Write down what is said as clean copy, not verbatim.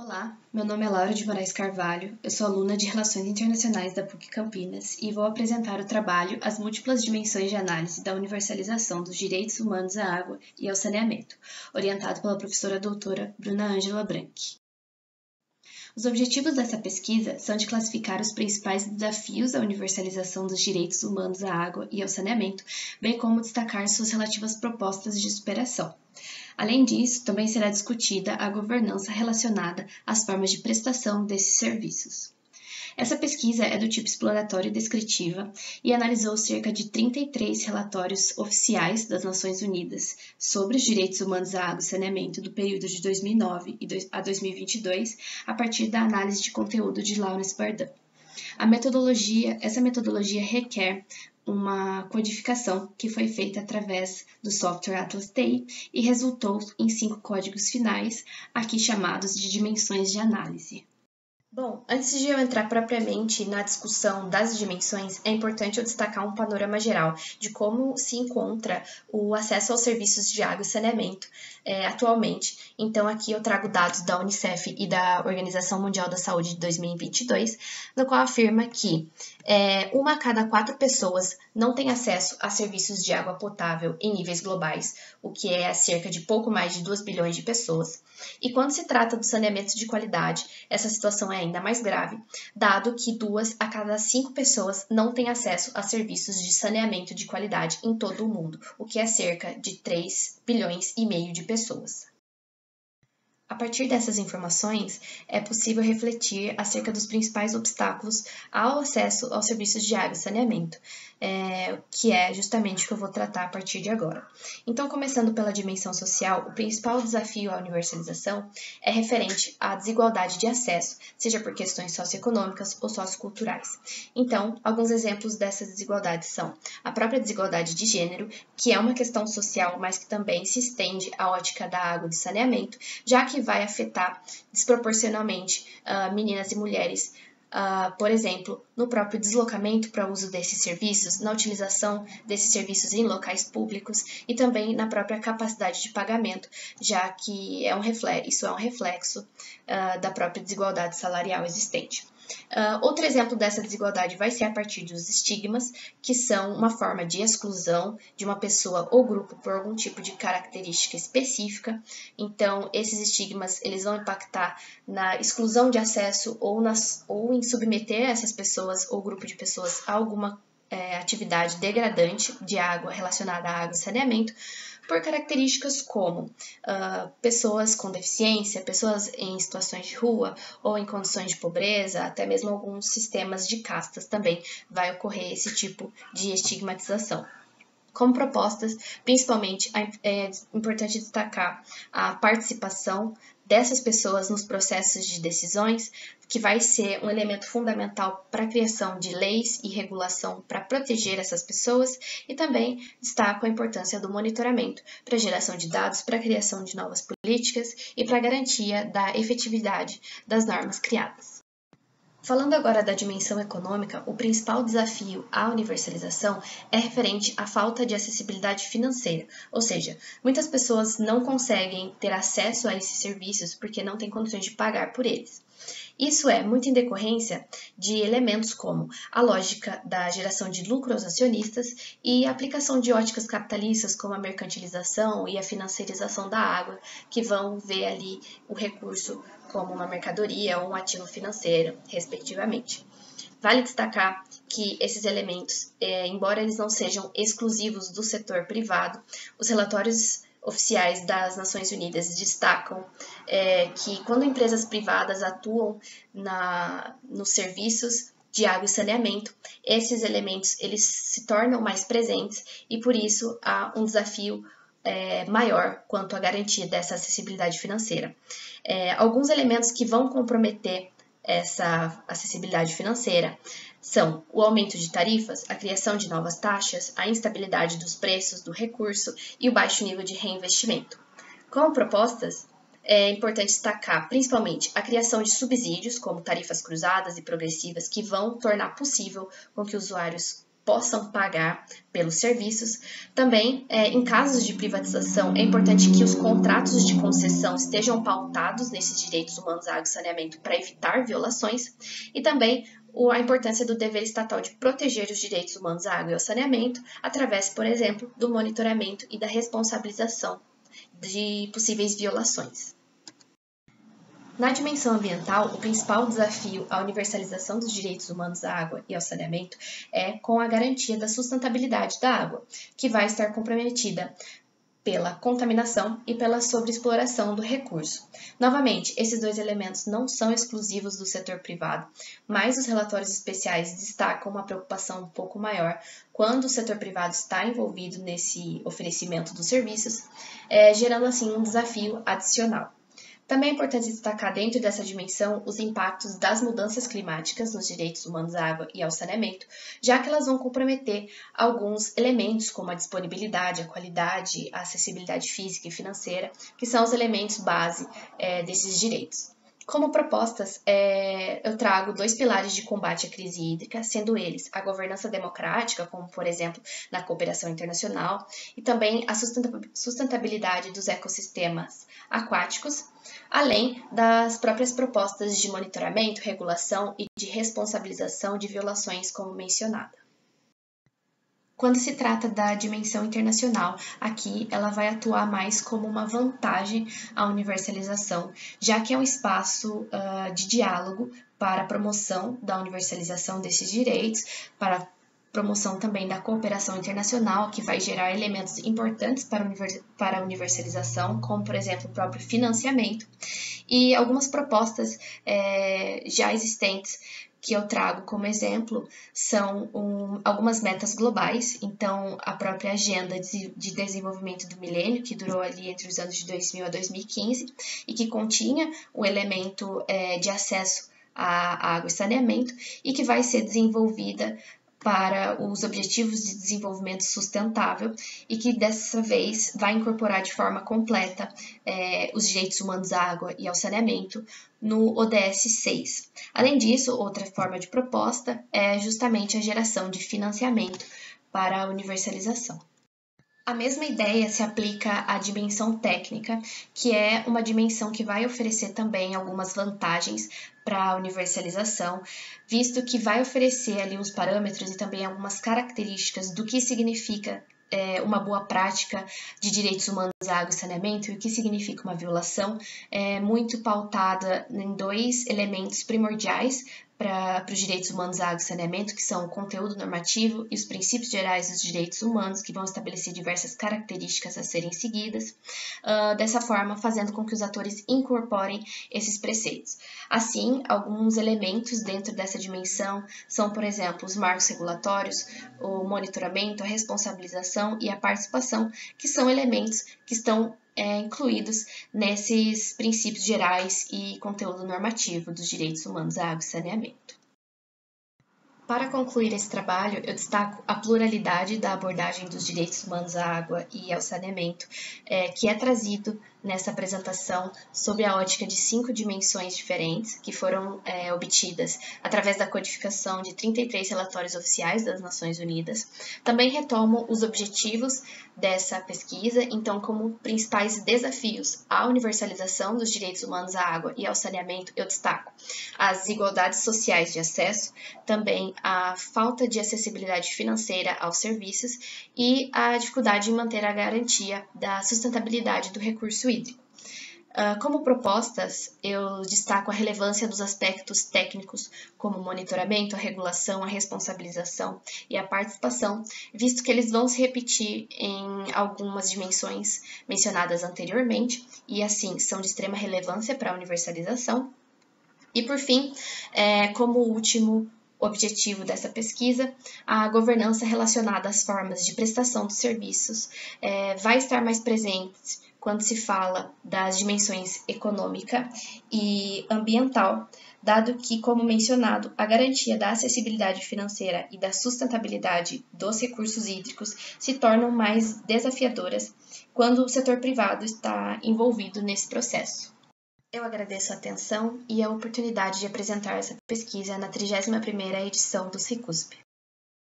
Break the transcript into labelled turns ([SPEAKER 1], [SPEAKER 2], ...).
[SPEAKER 1] Olá, meu nome é Laura de Moraes Carvalho, eu sou aluna de Relações Internacionais da PUC Campinas e vou apresentar o trabalho As Múltiplas Dimensões de Análise da Universalização dos Direitos Humanos à Água e ao Saneamento, orientado pela professora doutora Bruna Ângela Branchi. Os objetivos dessa pesquisa são de classificar os principais desafios à universalização dos direitos humanos à água e ao saneamento, bem como destacar suas relativas propostas de superação. Além disso, também será discutida a governança relacionada às formas de prestação desses serviços. Essa pesquisa é do tipo exploratório e descritiva e analisou cerca de 33 relatórios oficiais das Nações Unidas sobre os direitos humanos à água e saneamento do período de 2009 a 2022, a partir da análise de conteúdo de Lawrence Bardin. Essa metodologia requer uma codificação que foi feita através do software Atlas TI e resultou em 5 códigos finais, aqui chamados de dimensões de análise. Bom, antes de eu entrar propriamente na discussão das dimensões, é importante eu destacar um panorama geral de como se encontra o acesso aos serviços de água e saneamento atualmente. Então, aqui eu trago dados da Unicef e da Organização Mundial da Saúde de 2022, no qual afirma que 1 a cada 4 pessoas não tem acesso a serviços de água potável em níveis globais, o que é cerca de pouco mais de 2 bilhões de pessoas. E quando se trata do saneamento de qualidade, essa situação é ainda mais grave, dado que 2 a cada 5 pessoas não têm acesso a serviços de saneamento de qualidade em todo o mundo, o que é cerca de 3 bilhões e meio de pessoas. A partir dessas informações, é possível refletir acerca dos principais obstáculos ao acesso aos serviços de água e saneamento, que é justamente o que eu vou tratar a partir de agora. Então, começando pela dimensão social, o principal desafio à universalização é referente à desigualdade de acesso, seja por questões socioeconômicas ou socioculturais. Então, alguns exemplos dessas desigualdades são a própria desigualdade de gênero, que é uma questão social, mas que também se estende à ótica da água e do saneamento, já que vai afetar desproporcionalmente meninas e mulheres, por exemplo, no próprio deslocamento para o uso desses serviços, na utilização desses serviços em locais públicos e também na própria capacidade de pagamento, já que isso é um reflexo da própria desigualdade salarial existente. Outro exemplo dessa desigualdade vai ser a partir dos estigmas, que são uma forma de exclusão de uma pessoa ou grupo por algum tipo de característica específica. Então, esses estigmas eles vão impactar na exclusão de acesso ou em submeter essas pessoas ou grupo de pessoas a alguma atividade degradante de água relacionada à água e saneamento, por características como pessoas com deficiência, pessoas em situações de rua ou em condições de pobreza, até mesmo alguns sistemas de castas também vai ocorrer esse tipo de estigmatização. Como propostas, principalmente é importante destacar a participação dessas pessoas nos processos de decisões, que vai ser um elemento fundamental para a criação de leis e regulação para proteger essas pessoas, e também destaco a importância do monitoramento para a geração de dados, para a criação de novas políticas e para a garantia da efetividade das normas criadas. Falando agora da dimensão econômica, o principal desafio à universalização é referente à falta de acessibilidade financeira, ou seja, muitas pessoas não conseguem ter acesso a esses serviços porque não têm condições de pagar por eles. Isso é muito em decorrência de elementos como a lógica da geração de lucro aos acionistas e a aplicação de óticas capitalistas como a mercantilização e a financiarização da água, que vão ver ali o recurso como uma mercadoria ou um ativo financeiro, respectivamente. Vale destacar que esses elementos, embora eles não sejam exclusivos do setor privado, os relatórios oficiais das Nações Unidas destacam que quando empresas privadas atuam nos serviços de água e saneamento, esses elementos eles se tornam mais presentes e por isso há um desafio maior quanto à garantia dessa acessibilidade financeira. Alguns elementos que vão comprometer essa acessibilidade financeira são o aumento de tarifas, a criação de novas taxas, a instabilidade dos preços do recurso e o baixo nível de reinvestimento. Como propostas, é importante destacar principalmente a criação de subsídios, como tarifas cruzadas e progressivas, que vão tornar possível com que usuários possam pagar pelos serviços. Também, em casos de privatização, é importante que os contratos de concessão estejam pautados nesses direitos humanos à água e saneamento para evitar violações. E também a importância do dever estatal de proteger os direitos humanos à água e ao saneamento através, por exemplo, do monitoramento e da responsabilização de possíveis violações. Na dimensão ambiental, o principal desafio à universalização dos direitos humanos à água e ao saneamento é com a garantia da sustentabilidade da água, que vai estar comprometida pela contaminação e pela sobreexploração do recurso. Novamente, esses dois elementos não são exclusivos do setor privado, mas os relatórios especiais destacam uma preocupação um pouco maior quando o setor privado está envolvido nesse oferecimento dos serviços, gerando assim um desafio adicional. Também é importante destacar dentro dessa dimensão os impactos das mudanças climáticas nos direitos humanos à água e ao saneamento, já que elas vão comprometer alguns elementos como a disponibilidade, a qualidade, a acessibilidade física e financeira, que são os elementos base desses direitos. Como propostas, eu trago 2 pilares de combate à crise hídrica, sendo eles a governança democrática, como por exemplo na cooperação internacional, e também a sustentabilidade dos ecossistemas aquáticos, além das próprias propostas de monitoramento, regulação e de responsabilização de violações, como mencionada. Quando se trata da dimensão internacional, aqui ela vai atuar mais como uma vantagem à universalização, já que é um espaço de diálogo para a promoção da universalização desses direitos, para promoção também da cooperação internacional, que vai gerar elementos importantes para a universalização, como, por exemplo, o próprio financiamento, e algumas propostas já existentes que eu trago como exemplo são algumas metas globais, então a própria Agenda de Desenvolvimento do Milênio, que durou ali entre os anos de 2000 a 2015, e que continha o elemento de acesso à água e saneamento, e que vai ser desenvolvida para os Objetivos de Desenvolvimento Sustentável e que dessa vez vai incorporar de forma completa os direitos humanos à água e ao saneamento no ODS 6. Além disso, outra forma de proposta é justamente a geração de financiamento para a universalização. A mesma ideia se aplica à dimensão técnica, que é uma dimensão que vai oferecer também algumas vantagens para a universalização, visto que vai oferecer ali os parâmetros e também algumas características do que significa uma boa prática de direitos humanos à água e saneamento e o que significa uma violação, muito pautada em 2 elementos primordiais para os direitos humanos à água e saneamento, que são o conteúdo normativo e os princípios gerais dos direitos humanos, que vão estabelecer diversas características a serem seguidas, dessa forma fazendo com que os atores incorporem esses preceitos. Assim, alguns elementos dentro dessa dimensão são, por exemplo, os marcos regulatórios, o monitoramento, a responsabilização e a participação, que são elementos que estão incluídos nesses princípios gerais e conteúdo normativo dos direitos humanos à água e saneamento. Para concluir esse trabalho, eu destaco a pluralidade da abordagem dos direitos humanos à água e ao saneamento, que é trazido nessa apresentação sob a ótica de 5 dimensões diferentes, que foram obtidas através da codificação de 33 relatórios oficiais das Nações Unidas. Também retomo os objetivos dessa pesquisa, então, como principais desafios à universalização dos direitos humanos à água e ao saneamento, eu destaco as desigualdades sociais de acesso, também a falta de acessibilidade financeira aos serviços e a dificuldade em manter a garantia da sustentabilidade do recurso hídrico. Como propostas, eu destaco a relevância dos aspectos técnicos, como o monitoramento, a regulação, a responsabilização e a participação, visto que eles vão se repetir em algumas dimensões mencionadas anteriormente e, assim, são de extrema relevância para a universalização. E, por fim, como último objetivo dessa pesquisa, a governança relacionada às formas de prestação dos serviços vai estar mais presente quando se fala das dimensões econômica e ambiental, dado que, como mencionado, a garantia da acessibilidade financeira e da sustentabilidade dos recursos hídricos se tornam mais desafiadoras quando o setor privado está envolvido nesse processo. Eu agradeço a atenção e a oportunidade de apresentar essa pesquisa na 31ª edição do Cicusp.